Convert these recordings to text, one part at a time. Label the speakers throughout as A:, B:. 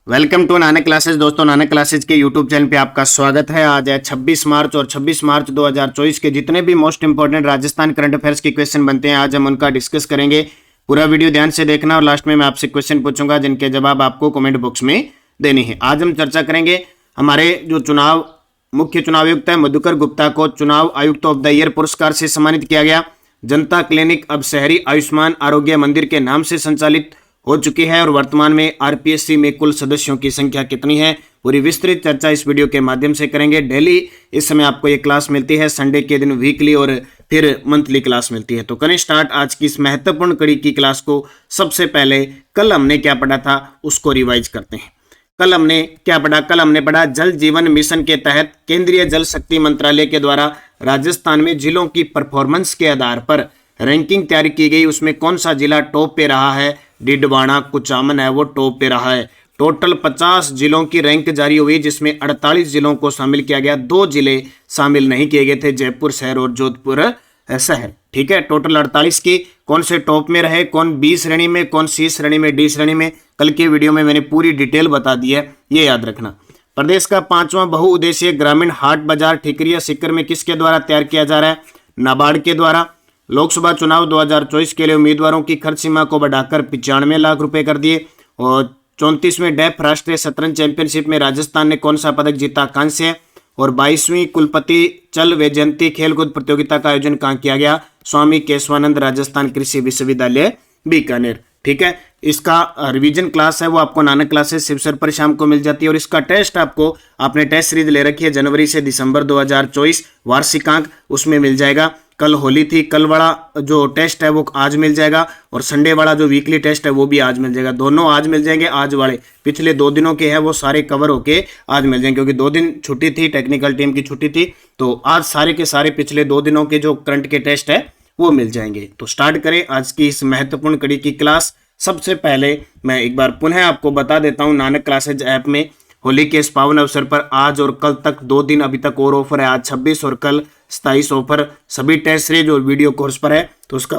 A: Welcome to Nanak classes. दोस्तों, Nanak classes के YouTube channel पे आपका स्वागत है। आज है 26 मार्च और 26 मार्च 2024 के जितने भी most important Rajasthan current affairs के क्वेश्चन बनते हैं, आज हम उनका डिस्कस करेंगे। पूरा वीडियो ध्यान से देखना और लास्ट में मैं आपसे क्वेश्चन पूछूंगा जिनके जवाब आपको कमेंट बॉक्स में देने हैं। आज हम चर्चा करेंगे हमारे जो मुख्य चुनाव आयुक्त है मधुकर गुप्ता को चुनाव आयुक्त ऑफ द ईयर पुरस्कार से सम्मानित किया गया। जनता क्लिनिक अब शहरी आयुष्मान आरोग्य मंदिर के नाम से संचालित हो चुकी है और वर्तमान में आरपीएससी में कुल सदस्यों की संख्या कितनी है, पूरी विस्तृत चर्चा इस वीडियो के माध्यम से करेंगे। डेली इस समय आपको ये क्लास मिलती है, संडे के दिन वीकली और फिर मंथली क्लास मिलती है। तो करें स्टार्ट आज की इस महत्वपूर्ण कड़ी की क्लास को। सबसे पहले कल हमने क्या पढ़ा था उसको रिवाइज करते हैं। कल हमने क्या पढ़ा? कल हमने पढ़ा जल जीवन मिशन के तहत केंद्रीय जल शक्ति मंत्रालय के द्वारा राजस्थान में जिलों की परफॉर्मेंस के आधार पर रैंकिंग तैयार की गई। उसमें कौन सा जिला टॉप पे रहा है? डिडवाना कुचामन है वो टॉप पे रहा है। टोटल 50 जिलों की रैंक जारी हुई जिसमें 48 जिलों को शामिल किया गया। 2 जिले शामिल नहीं किए गए थे, जयपुर शहर और जोधपुर शहर। ठीक है, टोटल 48 की। कौन से टॉप में रहे, कौन बी श्रेणी में, कौन सी श्रेणी में, डी श्रेणी में, कल के वीडियो में मैंने पूरी डिटेल बता दी है, ये याद रखना। प्रदेश का 5वां बहुउद्देशीय ग्रामीण हाट बाजार ठिकरिया सीकर में किसके द्वारा तैयार किया जा रहा है? नाबार्ड के द्वारा। लोकसभा चुनाव 2024 के लिए उम्मीदवारों की खर्च सीमा को बढ़ाकर 95 लाख रुपए कर दिए। और 34वें डेफ राष्ट्रीय शतरंज चैंपियनशिप में राजस्थान ने कौन सा पदक जीता? कांस्य। और 22वीं कुलपति चल वैजयंती खेलकूद प्रतियोगिता का आयोजन कहाँ किया गया? स्वामी केशवानंद राजस्थान कृषि विश्वविद्यालय बीकानेर। ठीक है, इसका रिवीजन क्लास है वो आपको नानक क्लासेस शिवसर पर शाम को मिल जाती है। और इसका टेस्ट आपको आपने टेस्ट सीरीज ले रखी है जनवरी से दिसंबर 2024 वार्षिकांक, उसमें मिल जाएगा। कल होली थी, कल वाला जो टेस्ट है वो आज मिल जाएगा और संडे वाला जो वीकली टेस्ट है वो भी आज मिल जाएगा। दोनों आज मिल जाएंगे। आज वाले पिछले 2 दिनों के हैं वो सारे कवर होके आज मिल जाएंगे, क्योंकि 2 दिन छुट्टी थी, टेक्निकल टीम की छुट्टी थी। तो आज सारे के सारे पिछले 2 दिनों के जो करंट के टेस्ट है वो मिल जाएंगे। तो स्टार्ट करें आज की इस महत्वपूर्ण कड़ी की क्लास। सबसे पहले मैं एक बार पुनः आपको बता देता हूँ, नानक क्लासेज ऐप में होली के इस पावन अवसर पर आज और कल तक 2 दिन अभी तक और ऑफर है। आज 26 और कल 27 ऑफर सभी टेस्ट सीरीज और वीडियो कोर्स पर है, तो उसका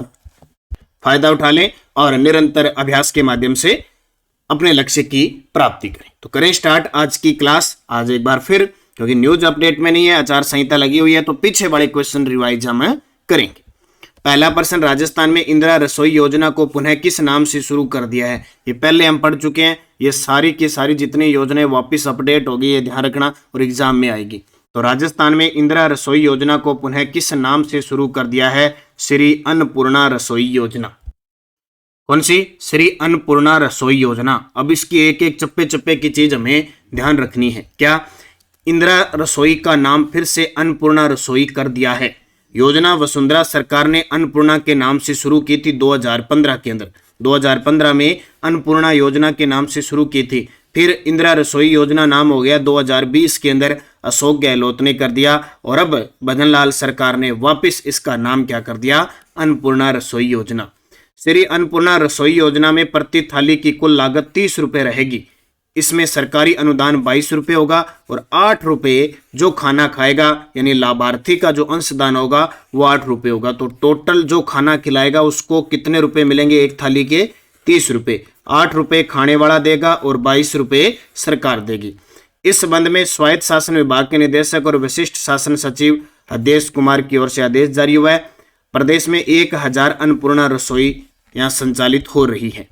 A: फायदा उठा लें और निरंतर अभ्यास के माध्यम से अपने लक्ष्य की प्राप्ति करें। तो करें स्टार्ट आज की क्लास। आज एक बार फिर, क्योंकि न्यूज अपडेट में नहीं है, आचार संहिता लगी हुई है, तो पीछे वाले क्वेश्चन रिवाइज हम करेंगे। पहला प्रश्न, राजस्थान में इंदिरा रसोई योजना को पुनः किस नाम से शुरू कर दिया है? ये पहले हम पढ़ चुके हैं। ये सारी की सारी जितनी योजनाएं वापस अपडेट होगी, ये ध्यान रखना और एग्जाम में आएगी। तो राजस्थान में इंदिरा रसोई योजना को पुनः किस नाम से शुरू कर दिया है? श्री अन्नपूर्णा रसोई योजना। कौन सी? श्री अन्नपूर्णा रसोई योजना। अब इसकी एक एक चप्पे चप्पे की चीज हमें ध्यान रखनी है। क्या? इंदिरा रसोई का नाम फिर से अन्नपूर्णा रसोई कर दिया है। योजना वसुंधरा सरकार ने अन्नपूर्णा के नाम से शुरू की थी 2015 के अंदर। 2015 में अन्नपूर्णा योजना के नाम से शुरू की थी। फिर इंदिरा रसोई योजना नाम हो गया 2020 के अंदर, अशोक गहलोत ने कर दिया। और अब भजनलाल सरकार ने वापस इसका नाम क्या कर दिया? अन्नपूर्णा रसोई योजना। श्री अन्नपूर्णा रसोई योजना में प्रति थाली की कुल लागत 30 रुपये रहेगी। इसमें सरकारी अनुदान 22 रुपये होगा और 8 रुपये जो खाना खाएगा यानी लाभार्थी का जो अंशदान होगा वो 8 रुपये होगा। तो टोटल जो खाना खिलाएगा उसको कितने रुपए मिलेंगे? एक थाली के 30 रुपये। 8 रुपये खाने वाला देगा और 22 रुपये सरकार देगी। इस संबंध में स्वायत्त शासन विभाग के निदेशक और विशिष्ट शासन सचिव हृदयेश कुमार की ओर से आदेश जारी हुआ है। प्रदेश में 1000 अन्नपूर्णा रसोई यहाँ संचालित हो रही है।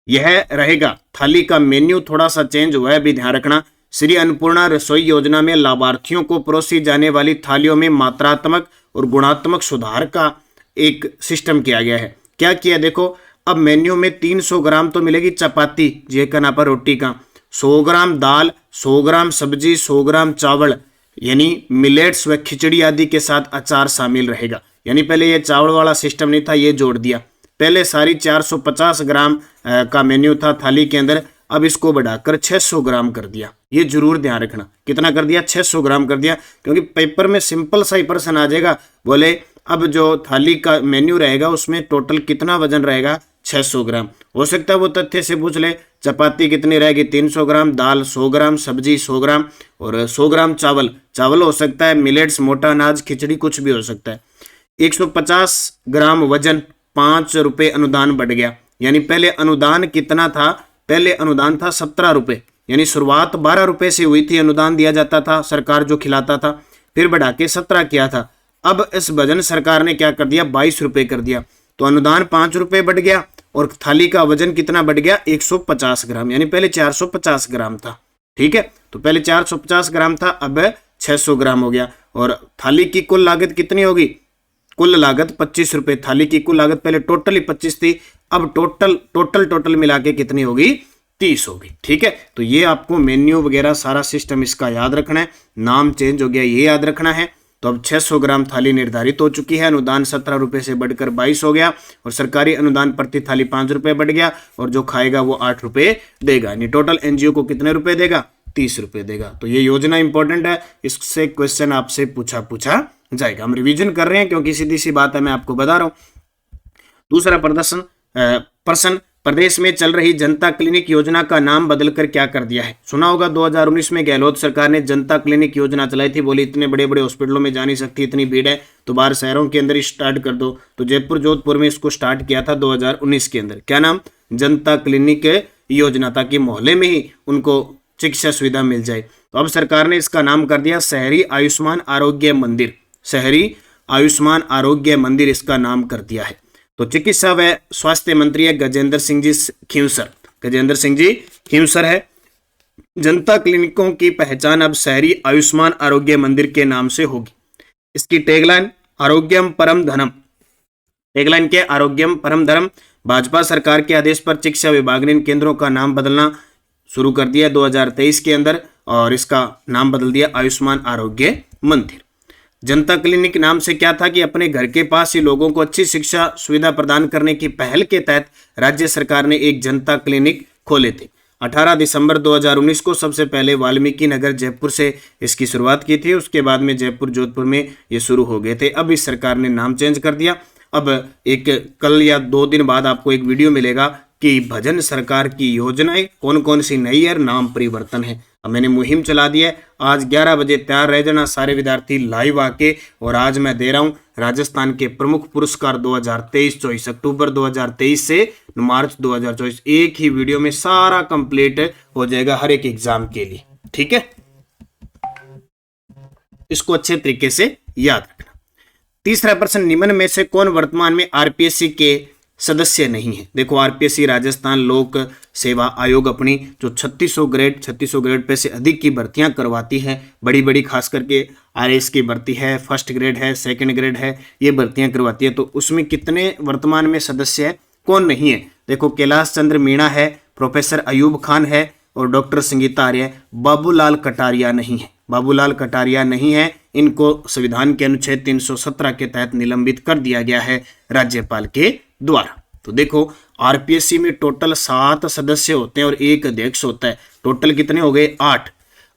A: यह रहेगा थाली का मेन्यू थोड़ा सा चेंज हुआ है, भी ध्यान रखना। श्री अन्नपूर्णा रसोई योजना में लाभार्थियों को परोसी जाने वाली थालियों में मात्रात्मक और गुणात्मक सुधार का एक सिस्टम किया गया है। क्या किया? देखो, अब मेन्यू में 300 ग्राम तो मिलेगी चपाती, जे का नापा रोटी का, 100 ग्राम दाल, 100 ग्राम सब्जी, 100 ग्राम चावल यानी मिलेट्स व खिचड़ी आदि के साथ अचार शामिल रहेगा। यानी पहले ये चावल वाला सिस्टम नहीं था, ये जोड़ दिया। पहले सारी 450 ग्राम का मेन्यू था थाली के अंदर, अब इसको बढ़ाकर 600 ग्राम कर दिया। ये जरूर ध्यान रखना, कितना कर दिया? 600 ग्राम कर दिया। क्योंकि पेपर में सिंपल सा ही प्रश्न आ जाएगा, बोले अब जो थाली का मेन्यू रहेगा उसमें टोटल कितना वजन रहेगा? 600 ग्राम। हो सकता है वो तथ्य से पूछ ले, चपाती कितनी रहेगी? 300 ग्राम, दाल 100 ग्राम, सब्जी 100 ग्राम और 100 ग्राम चावल। चावल हो सकता है, मिलेट्स मोटा अनाज, खिचड़ी कुछ भी हो सकता है। 150 ग्राम वजन, 5 रुपये अनुदान बढ़ गया। यानी पहले अनुदान कितना था? पहले अनुदान था 17 रुपये, यानी शुरुआत 12 रुपए से हुई थी, अनुदान दिया जाता था, सरकार जो खिलाता था, फिर बढ़ा के 17 किया था। अब इस वजन सरकार ने क्या कर दिया, 22 रुपए कर दिया। तो अनुदान 5 रुपए बढ़ गया और थाली का वजन कितना बढ़ गया, 150 ग्राम, यानी पहले 450 ग्राम था। ठीक है, तो पहले 450 ग्राम था, अब 600 ग्राम हो गया। और थाली की कुल लागत कितनी होगी, कुल लागत 25 रुपए। थाली की कुल लागत पहले टोटल ही 25 थी, अब टोटल मिला के कितनी होगी, 30 होगी। ठीक है, तो ये आपको मेन्यू वगैरह सारा सिस्टम इसका याद रखना है। नाम चेंज हो गया ये याद रखना है। तो अब 600 ग्राम थाली निर्धारित हो चुकी है। अनुदान 17 रुपए से बढ़कर 22 हो गया और सरकारी अनुदान प्रति थाली 5 रुपए बढ़ गया और जो खाएगा वो 8 रुपए देगा, यानी टोटल एनजीओ को कितने रुपए देगा, 30 रुपए देगा। तो ये योजना इंपॉर्टेंट है, इससे क्वेश्चन आपसे पूछा जाएगा। हम रिवीजन कर रहे हैं क्योंकि सीधी सी बात है, मैं आपको बता रहा हूं। दूसरा प्रश्न, प्रदेश में चल रही जनता क्लिनिक योजना का नाम बदलकर क्या कर दिया है। सुना होगा 2019 में गहलोत सरकार ने जनता क्लिनिक योजना चलाई थी, बोली इतने बड़े बड़े हॉस्पिटलों में जा नहीं सकती, इतनी भीड़ है, तो बाहर शहरों के अंदर ही स्टार्ट कर दो। तो जयपुर जोधपुर में इसको स्टार्ट किया था 2019 के अंदर। क्या नाम, जनता क्लिनिक योजना, ताकि मोहल्ले में ही उनको चिकित्सा सुविधा मिल जाए। तो अब सरकार ने इसका नाम कर दिया शहरी आयुष्मान आरोग्य मंदिर। शहरी आयुष्मान आरोग्य मंदिर इसका नाम कर दिया है। तो चिकित्सा व स्वास्थ्य मंत्री है गजेंद्र सिंह जी खींवसर है। जनता क्लिनिकों की पहचान अब शहरी आयुष्मान आरोग्य मंदिर के नाम से होगी। इसकी टैगलाइन आरोग्यम परम धनम, टैगलाइन के आरोग्यम परम धर्म। भाजपा सरकार के आदेश पर चिकित्सा विभाग ने इन केंद्रों का नाम बदलना शुरू कर दिया 2023 के अंदर और इसका नाम बदल दिया आयुष्मान आरोग्य मंदिर। जनता क्लिनिक नाम से क्या था कि अपने घर के पास ही लोगों को अच्छी शिक्षा सुविधा प्रदान करने की पहल के तहत राज्य सरकार ने एक जनता क्लिनिक खोले थे। 18 दिसंबर 2019 को सबसे पहले वाल्मीकि नगर जयपुर से इसकी शुरुआत की थी, उसके बाद में जयपुर जोधपुर में ये शुरू हो गए थे। अब इस सरकार ने नाम चेंज कर दिया। अब एक कल या 2 दिन बाद आपको एक वीडियो मिलेगा कि भजन सरकार की योजनाएं कौन कौन सी नई और नाम परिवर्तन है। अब मैंने मुहिम चला दी है, आज 11 बजे तैयार रह जाना सारे विद्यार्थी लाइव आके। और आज मैं दे रहा हूं राजस्थान के प्रमुख पुरस्कार 2023, 24 अक्टूबर 2023 से मार्च 2024, एक ही वीडियो में सारा कंप्लीट हो जाएगा हर एक एग्जाम के लिए। ठीक है, इसको अच्छे तरीके से याद रखना। तीसरा प्रश्न, निम्न में से कौन वर्तमान में आरपीएससी के सदस्य नहीं है। देखो आरपीएससी राजस्थान लोक सेवा आयोग अपनी जो 3600 ग्रेड पे से अधिक की भर्तियां करवाती है, बड़ी बड़ी खास करके आरएस की भर्ती है, फर्स्ट ग्रेड है, सेकंड ग्रेड है, ये भर्तियां करवाती है। तो उसमें कितने वर्तमान में सदस्य है, कौन नहीं है। देखो कैलाश चंद्र मीणा है, प्रोफेसर अयूब खान है और डॉक्टर संगीता आर्य है। बाबूलाल कटारिया नहीं है, बाबूलाल कटारिया नहीं है। इनको संविधान के अनुच्छेद 317 के तहत निलंबित कर दिया गया है राज्यपाल के द्वारा। तो देखो आरपीएससी में टोटल 7 सदस्य होते हैं और 1 अध्यक्ष होता है। टोटल कितने हो गए, 8।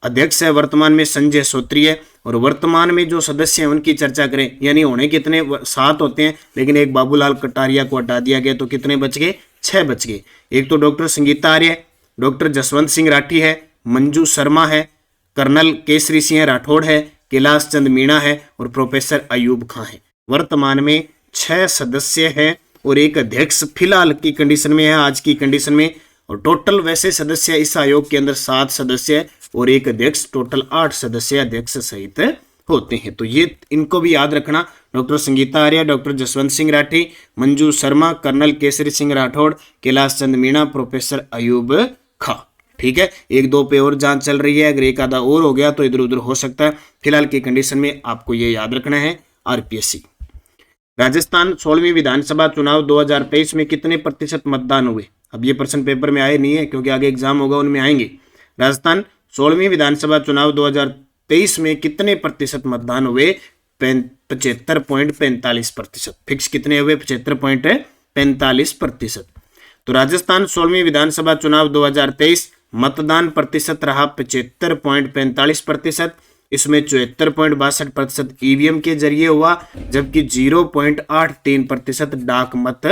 A: अध्यक्ष है वर्तमान में संजय सोत्री है और वर्तमान में जो सदस्य हैं उनकी चर्चा करें, यानी होने कितने 7 होते हैं, लेकिन एक बाबूलाल कटारिया को हटा दिया गया तो कितने बच गए, 6 बच गए। एक तो डॉक्टर संगीता आर्य, डॉक्टर जसवंत सिंह राठी है, मंजू शर्मा है, कर्नल केसरी सिंह राठौड़ है, कैलाश चंद मीणा है और प्रोफेसर अयूब खान है। वर्तमान में 6 सदस्य हैं और 1 अध्यक्ष फिलहाल की कंडीशन में है, आज की कंडीशन में। और टोटल वैसे सदस्य इस आयोग के अंदर 7 सदस्य है और 1 अध्यक्ष, टोटल 8 सदस्य अध्यक्ष सहित होते हैं। तो ये इनको भी याद रखना, डॉक्टर संगीता आर्य, doctor Jaswant Singh Rathi, Manju Sharma, colonel Kesari Singh Rathore, Kailash Chand Meena, professor Ayub खां। ठीक है, 1-2 पे और जांच चल रही है, अगर एक आधा और हो गया तो इधर उधर हो सकता है। फिलहाल की कंडीशन में आपको ये याद रखना है आरपीएससी। राजस्थान 16वीं विधानसभा चुनाव 2023 में कितने प्रतिशत मतदान हुए। अब ये प्रश्न पेपर में आए नहीं है क्योंकि आगे एग्जाम होगा उनमें आएंगे। राजस्थान 16वीं विधानसभा चुनाव 2023 में कितने प्रतिशत मतदान हुए, 75.45%। फिक्स कितने हुए, 75.45%। तो राजस्थान 16वीं विधानसभा चुनाव 2023 मतदान प्रतिशत रहा 75.45%। इसमें 74.62% ईवीएम के जरिए हुआ, जबकि 0.83% डाक मत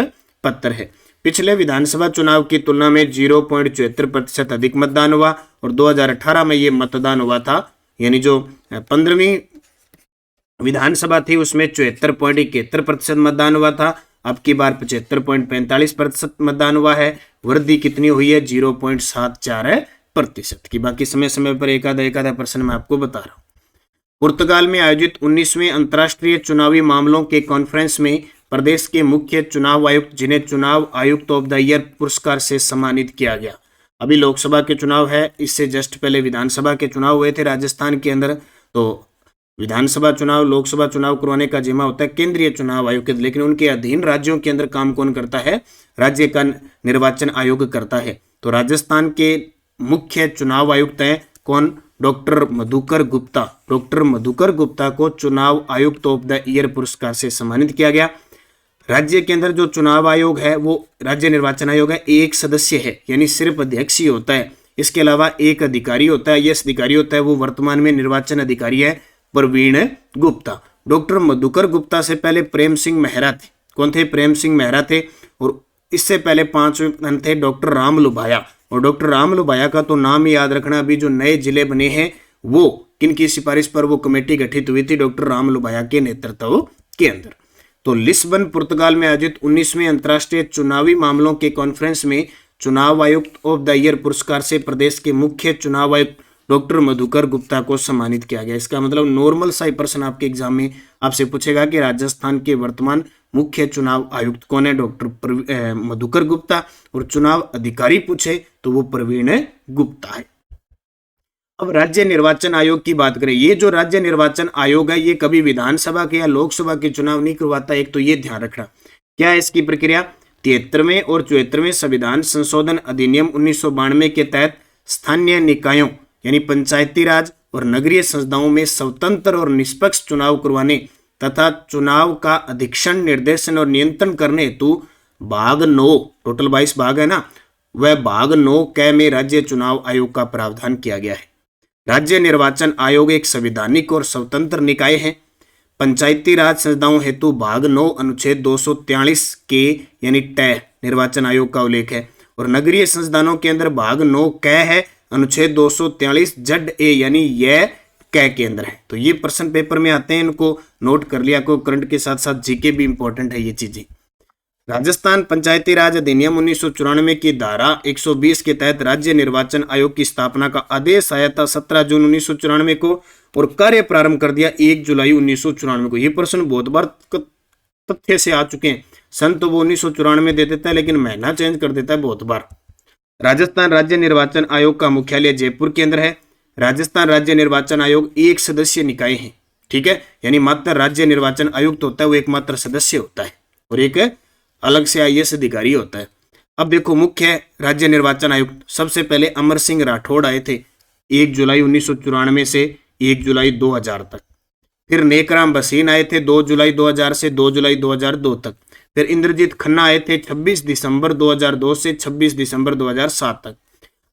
A: पत्र है। पिछले विधानसभा चुनाव की तुलना में 0.74% अधिक मतदान हुआ और 2018 में ये मतदान हुआ था, यानी जो 15वीं विधानसभा थी उसमें 74.71% मतदान हुआ था। अब की बार 75.45% मतदान हुआ है। वृद्धि कितनी हुई है, 0.74 प्रतिशत की। बाकी समय समय पर एक आधा प्रश्न मैं आपको बता रहा हूँ। पुर्तगाल में आयोजित 19वें अंतर्राष्ट्रीय चुनावी मामलों के कॉन्फ्रेंस में प्रदेश के मुख्य चुनाव आयुक्त, जिन्हें चुनाव आयुक्त ऑफ द ईयर पुरस्कार से सम्मानित किया गया। अभी लोकसभा के चुनाव है, इससे जस्ट पहले विधानसभा के चुनाव हुए थे राजस्थान के अंदर। तो विधानसभा चुनाव, लोकसभा चुनाव करवाने का जिम्मा होता है केंद्रीय चुनाव आयोग के, लेकिन उनके अधीन राज्यों के अंदर काम कौन करता है? राज्य का निर्वाचन आयोग करता है। तो राजस्थान के मुख्य चुनाव आयुक्त हैं कौन? डॉक्टर मधुकर गुप्ता। डॉक्टर मधुकर गुप्ता को चुनाव आयुक्त ऑफ द ईयर पुरस्कार से सम्मानित किया गया। राज्य के अंदर जो चुनाव आयोग है वो राज्य निर्वाचन आयोग है, एक सदस्य है, यानी सिर्फ अध्यक्ष ही होता है। इसके अलावा एक अधिकारी होता है, ये अधिकारी होता है वो वर्तमान में निर्वाचन अधिकारी है प्रवीण गुप्ता। डॉक्टर मधुकर गुप्ता से पहले प्रेम सिंह मेहरा थे। कौन थे? प्रेम सिंह मेहरा थे। और इससे पहले 5वें थे डॉक्टर राम लुभाया। और डॉक्टर राम लुभाया का तो नाम ही याद रखना। अभी जो नए जिले बने हैं वो किनकी सिफारिश पर वो कमेटी गठित हुई थी? डॉक्टर राम लुभाया के नेतृत्व के अंदर। तो लिस्बन पुर्तगाल में आयोजित 19वें अंतर्राष्ट्रीय चुनावी मामलों के कॉन्फ्रेंस में चुनाव आयुक्त ऑफ द ईयर पुरस्कार से प्रदेश के मुख्य चुनाव आयुक्त डॉक्टर मधुकर गुप्ता को सम्मानित किया गया। इसका मतलब नॉर्मल सा प्रश्न आपके एग्जाम में आपसे पूछेगा कि राजस्थान के वर्तमान मुख्य चुनाव आयुक्त कौन है? डॉक्टर मधुकर गुप्ता। और चुनाव अधिकारी पूछे तो वो प्रवीण गुप्ता है। अब राज्य निर्वाचन आयोग की बात करें। ये जो राज्य निर्वाचन आयोग है ये कभी विधानसभा के या लोकसभा के चुनाव नहीं करवाता। एक तो ये ध्यान रखना। क्या है इसकी प्रक्रिया? 73वें और 74वें संविधान संशोधन अधिनियम 1992 के तहत स्थानीय निकायों यानी पंचायती राज और नगरीय संस्थाओं में स्वतंत्र और निष्पक्ष चुनाव करवाने तथा चुनाव का अधीक्षण, निर्देशन और नियंत्रण करने हेतु भाग 9, टोटल 22 भाग है ना, वह भाग 9 क में राज्य चुनाव आयोग का प्रावधान किया गया है। राज्य निर्वाचन आयोग एक संवैधानिक और स्वतंत्र निकाय है। पंचायती राज संस्थाओं हेतु भाग 9 अनुच्छेद 243 के यानी ट निर्वाचन आयोग का उल्लेख है। और नगरीय संस्थानों के अंदर भाग 9 क है, अनुच्छेद 243 जड ए यानी यह क के अंदर है। तो ये प्रश्न पेपर में आते हैं, इनको नोट कर लिया को। करंट के साथ साथ जीके भी इंपॉर्टेंट है ये चीजें। राजस्थान पंचायती राज अधिनियम 1994 की धारा 120 के तहत राज्य निर्वाचन आयोग की स्थापना का आदेश आया था 17 जून 1994 को और कार्य प्रारंभ कर दिया 1 जुलाई 1994 को। ये प्रश्न बहुत बार तथ्य से आ चुके हैं। सन तो वो 1994 दे देता है लेकिन महीना चेंज कर देता है बहुत बार। राजस्थान राज्य निर्वाचन आयोग का मुख्यालय जयपुर के अंदर है। राजस्थान राज्य निर्वाचन आयोग एक सदस्य निकाय है, ठीक है, यानी मात्र राज्य निर्वाचन आयुक्त होता है वो एकमात्र सदस्य होता है और एक अलग से आईएएस अधिकारी होता है। अब देखो मुख्य राज्य निर्वाचन आयुक्त सबसे पहले अमर सिंह राठौड़ आए थे 1 जुलाई 1994 से 1 जुलाई 2000 तक। फिर नेकराम भसीन आए थे 2 जुलाई 2000 से 2 जुलाई 2002 तक। फिर इंद्रजीत खन्ना आए थे 26 दिसंबर 2002 से 26 दिसंबर 2007 तक।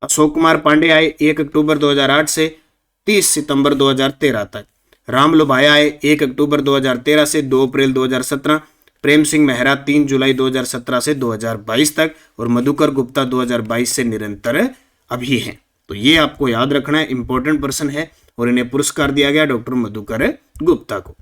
A: अशोक कुमार पांडे आए 1 अक्टूबर 2008 से 30 सितंबर 2013 तक। राम लुभाया आए 1 अक्टूबर 2013 से 2 अप्रैल 2017। प्रेम सिंह मेहरा 3 जुलाई 2017 से 2022 तक और मधुकर गुप्ता 2022 से निरंतर अभी हैं। तो ये आपको याद रखना है, इंपॉर्टेंट पर्सन है और इन्हें पुरस्कार दिया गया डॉक्टर मधुकर गुप्ता को।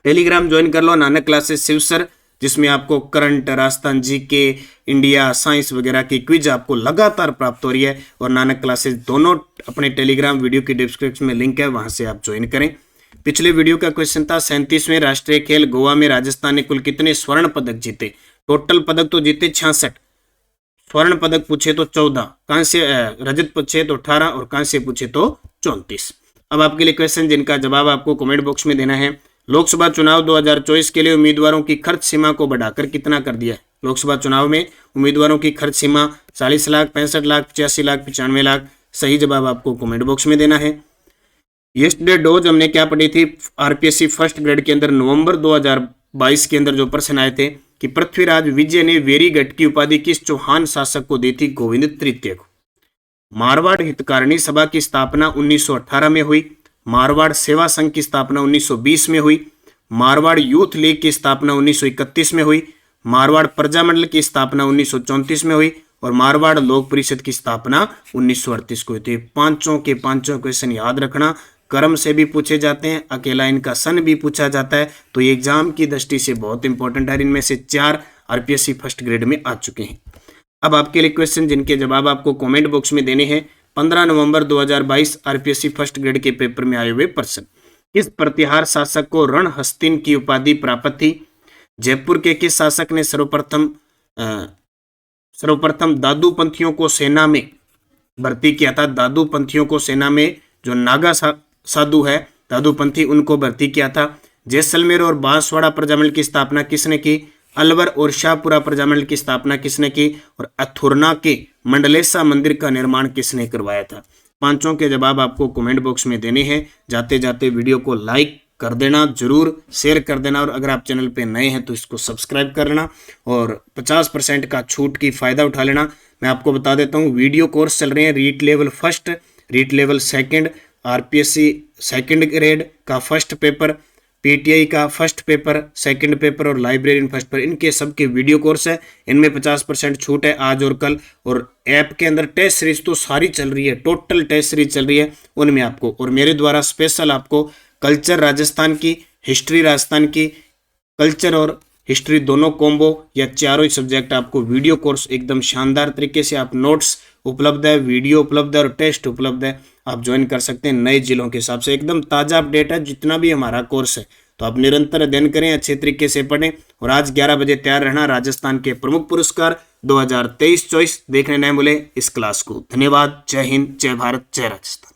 A: टेलीग्राम ज्वाइन कर लो नानक क्लासेस शिव सर, जिसमें आपको current, Rajasthan GK, India, science वगैरह की क्विज आपको लगातार प्राप्त हो रही है। और नानक क्लासेस दोनों अपने टेलीग्राम वीडियो की डिस्क्रिप्शन में लिंक है, वहां से आप ज्वाइन करें। पिछले वीडियो का क्वेश्चन था 37वें राष्ट्रीय खेल गोवा में राजस्थान ने कुल कितने स्वर्ण पदक जीते? टोटल पदक तो जीते 66, स्वर्ण पदक पूछे तो 14, कांस्य रजत पूछे तो 18 और कांस्य पूछे तो 34। अब आपके लिए क्वेश्चन जिनका जवाब आपको कमेंट बॉक्स में देना है। लोकसभा चुनाव 2024 के लिए उम्मीदवारों की खर्च सीमा को बढ़ाकर कितना कर दिया है? लोकसभा चुनाव में उम्मीदवारों की खर्च सीमा 40 लाख, 65 लाख, 85 लाख, 95 लाख। सही जवाब आपको कमेंट बॉक्स में देना है। यस्टरडे डोज हमने क्या पढ़ी थी? आरपीएससी फर्स्ट ग्रेड के अंदर नवंबर 2022 के अंदर जो प्रश्न आए थे कि पृथ्वीराज विजय ने वेरीगढ़ की उपाधि किस चौहान शासक को दी थी? गोविंद तृतीय को। मारवाड़ हितकारिणी सभा की स्थापना 1918 में हुई। मारवाड़ सेवा संघ की स्थापना 1920 में हुई। मारवाड़ यूथ लीग की स्थापना 1931 में हुई। मारवाड़ प्रजामंडल की स्थापना 1934 में हुई और मारवाड़ लोक परिषद की स्थापना 1938 को हुई थी। पांचों के पांचों क्वेश्चन याद रखना, क्रम से भी पूछे जाते हैं, अकेला इनका सन भी पूछा जाता है, तो ये एग्जाम की दृष्टि से बहुत इंपॉर्टेंट है। इनमें से 4 आरपीएससी फर्स्ट ग्रेड में आ चुके हैं। अब आपके लिए क्वेश्चन जिनके जवाब आपको कमेंट बॉक्स में देने हैं। 15 नवंबर 2022 आरपीएससी फर्स्ट ग्रेड के पेपर में आए हुए प्रश्न। किस प्रतिहार शासक को रणहस्तिन की उपाधि प्राप्त थी? जयपुर के किस शासक ने सर्वप्रथम दादू पंथियों को सेना में भर्ती किया था? दादू पंथियों को सेना में, जो नागा साधु है दादू पंथी, उनको भर्ती किया था। जैसलमेर और बांसवाड़ा प्रजामंडल की स्थापना किसने की? अलवर और शाहपुरा प्रजामंडल की स्थापना किसने की? और अथुरना के मंडलेसा मंदिर का निर्माण किसने करवाया था? पांचों के जवाब आपको कमेंट बॉक्स में देने हैं। जाते जाते वीडियो को लाइक कर देना, जरूर शेयर कर देना, और अगर आप चैनल पे नए हैं तो इसको सब्सक्राइब कर लेना और 50% का छूट की फायदा उठा लेना। मैं आपको बता देता हूँ, वीडियो कोर्स चल रहे हैं, REET level first, REET level second, RPSC second grade का फर्स्ट पेपर, पीटीआई का फर्स्ट पेपर, सेकंड पेपर और लाइब्रेरियन फर्स्ट पेपर, इनके सबके वीडियो कोर्स है। इनमें 50% छूट है आज और कल। और ऐप के अंदर टेस्ट सीरीज तो सारी चल रही है, टोटल टेस्ट सीरीज चल रही है, उनमें आपको और मेरे द्वारा स्पेशल आपको कल्चर राजस्थान की, हिस्ट्री राजस्थान की, कल्चर और हिस्ट्री दोनों कॉम्बो या चारों ही सब्जेक्ट आपको वीडियो कोर्स एकदम शानदार तरीके से, आप नोट्स उपलब्ध है, वीडियो उपलब्ध है और टेस्ट उपलब्ध है, आप ज्वाइन कर सकते हैं नए जिलों के हिसाब से। एकदम ताज़ा अपडेट है जितना भी हमारा कोर्स है, तो आप निरंतर अध्ययन करें, अच्छे तरीके से पढ़ें और आज 11 बजे तैयार रहना राजस्थान के प्रमुख पुरस्कार 2023-24 देखने नहीं भूलें इस क्लास को। धन्यवाद। जय हिंद, जय भारत, जय राजस्थान।